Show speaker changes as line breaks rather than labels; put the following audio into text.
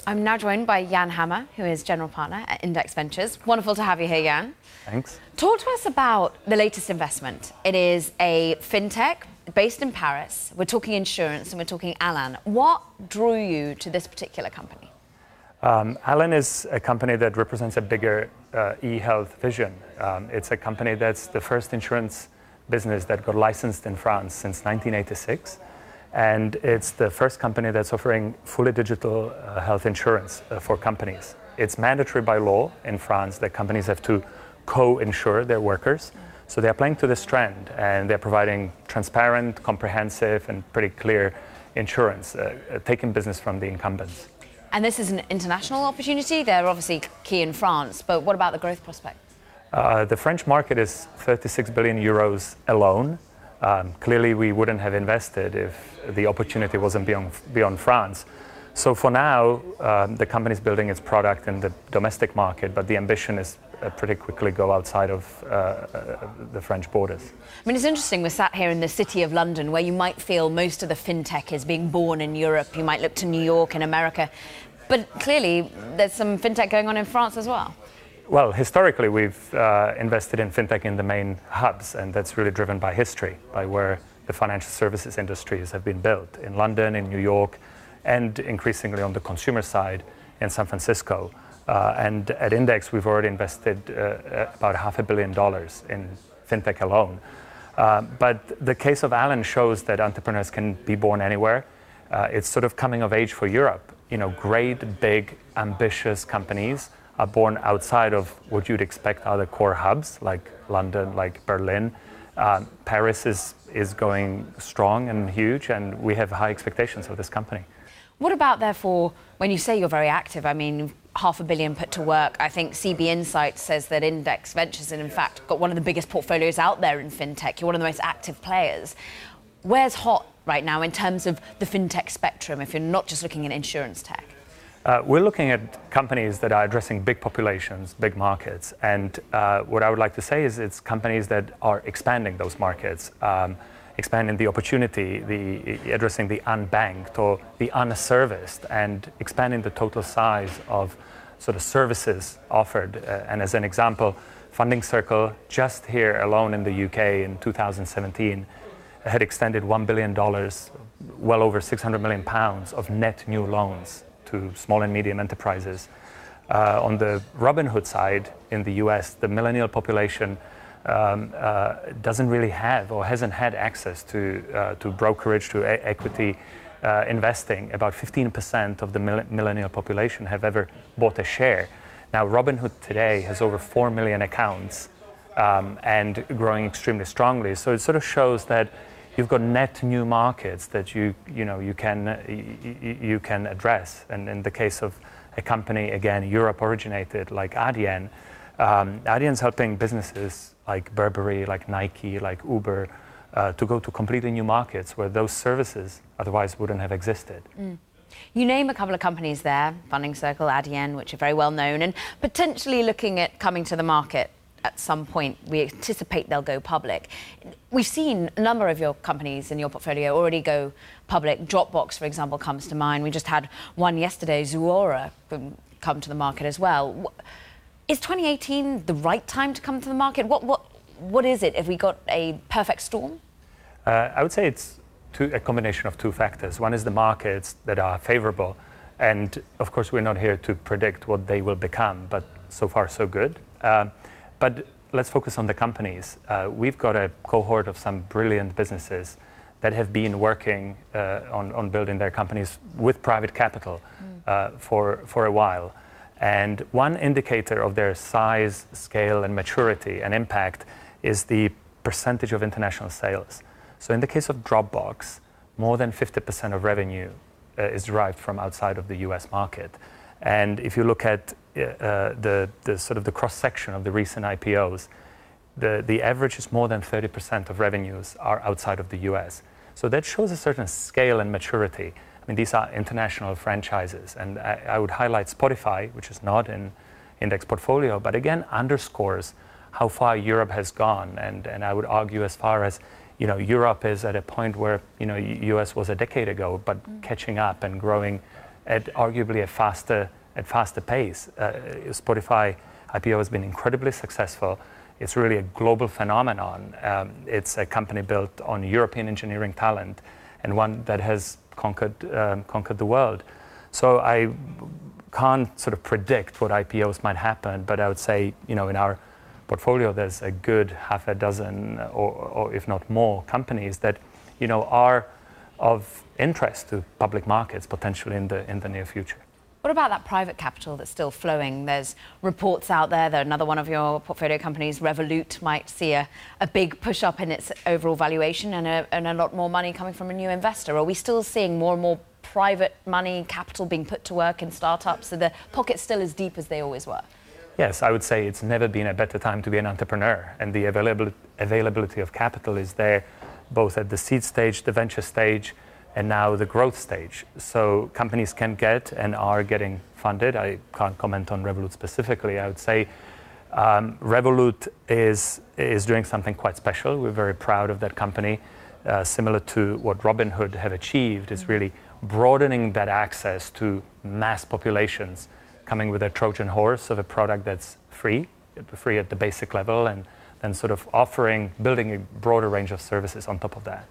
I'm now joined by Jan Hammer, who is General Partner at Index Ventures. Wonderful to have you here, Jan.
Thanks.
Talk to us about the latest investment. It is a fintech based in Paris. We're talking insurance and we're talking Alan. What drew you to this particular company?
Alan is a company that represents a bigger e-health vision. It's a company that's the first insurance business that got licensed in France since 1986. And it's the first company that's offering fully digital health insurance for companies. It's mandatory by law in France that companies have to co-insure their workers. So they're playing to this trend and they're providing transparent, comprehensive, and pretty clear insurance, taking business from the incumbents.
And this is an international opportunity. They're obviously key in France, but what about the growth prospect?
The French market is 36 billion euros alone. Clearly, we wouldn't have invested if the opportunity wasn't beyond France. So for now, the company is building its product in the domestic market, but the ambition is pretty quickly go outside of the French borders.
I mean, it's interesting, we're sat here in the city of London, where you might feel most of the fintech is being born in Europe. You might look to New York and America, but clearly there's some fintech going on in France as well.
Well, historically, we've invested in fintech in the main hubs, and that's really driven by history, by where the financial services industries have been built, in London, in New York, and increasingly on the consumer side in San Francisco. And at Index, we've already invested about $500 million in fintech alone. But the case of Alan shows that entrepreneurs can be born anywhere. It's sort of coming of age for Europe. You know, great, big, ambitious companies are born outside of what you'd expect are the core hubs, like London, like Berlin. Paris is going strong and huge, and we have high expectations of this company.
What about, therefore, when you say you're very active, I mean, $500 million put to work. I think CB Insights says that Index Ventures has, in fact, got one of the biggest portfolios out there in fintech. You're one of the most active players. Where's hot right now in terms of the fintech spectrum, if you're not just looking at insurance tech?
We're looking at companies that are addressing big populations, big markets. And what I would like to say is it's companies that are expanding those markets, expanding the opportunity, addressing the unbanked or the unserviced, and expanding the total size of sort of services offered. And as an example, Funding Circle, just here alone in the UK in 2017, had extended $1 billion, well over £600 million of net new loans to small and medium enterprises. On the Robinhood side in the US, the millennial population doesn't really have or hasn't had access to brokerage, to equity investing. About 15% of the millennial population have ever bought a share. Now, Robinhood today has over 4 million accounts and growing extremely strongly. So it sort of shows that you've got net new markets that you can address. And in the case of a company, again, Europe originated, like Adyen, Adyen's helping businesses like Burberry, like Nike, like Uber, to go to completely new markets where those services otherwise wouldn't have existed.
You name a couple of companies there, Funding Circle, Adyen, which are very well known, and potentially looking at coming to the market at some point. We anticipate they'll go public. We've seen a number of your companies in your portfolio already go public. Dropbox, for example, comes to mind. We just had one yesterday, Zuora, come to the market as well. Is 2018 the right time to come to the market? What is it? Have we got a perfect storm?
I would say it's a combination of two factors. One is the markets that are favorable. And of course, we're not here to predict what they will become, but so far so good. But let's focus on the companies. We've got a cohort of some brilliant businesses that have been working on building their companies with private capital for a while. And one indicator of their size, scale, and maturity and impact is the percentage of international sales. So in the case of Dropbox, more than 50% of revenue is derived from outside of the US market. And if you look at the sort of the cross-section of the recent IPOs, the average is more than 30% of revenues are outside of the US. So that shows a certain scale and maturity. I mean, these are international franchises. And I would highlight Spotify, which is not in Index portfolio, but again, underscores how far Europe has gone. And I would argue as far as, Europe is at a point where, US was a decade ago, but catching up and growing at arguably a faster pace. Spotify IPO has been incredibly successul. It's really a global phenomenon. It's a company built on European engineering talent and one that has conquered the world. So I can't sort of predict what IPOs might happen, but I would say, in our portfolio, there's a good half a dozen or if not more companies that, are of interest to public markets potentially in the near future.
What about that private capital that's still flowing? There's reports out there that another one of your portfolio companies, Revolut, might see a big push up in its overall valuation and a lot more money coming from a new investor. Are we still seeing more and more private money, capital being put to work in startups? So the pocket's still as deep as they always were?
Yes, I would say it's never been a better time to be an entrepreneur. And the availability of capital is there both at the seed stage, the venture stage, and now the growth stage. So companies can get and are getting funded. I can't comment on Revolut specifically. I would say Revolut is doing something quite special. We're very proud of that company. Similar to what Robinhood have achieved, is really broadening that access to mass populations, coming with a Trojan horse of a product that's free at the basic level, and then sort of building a broader range of services on top of that.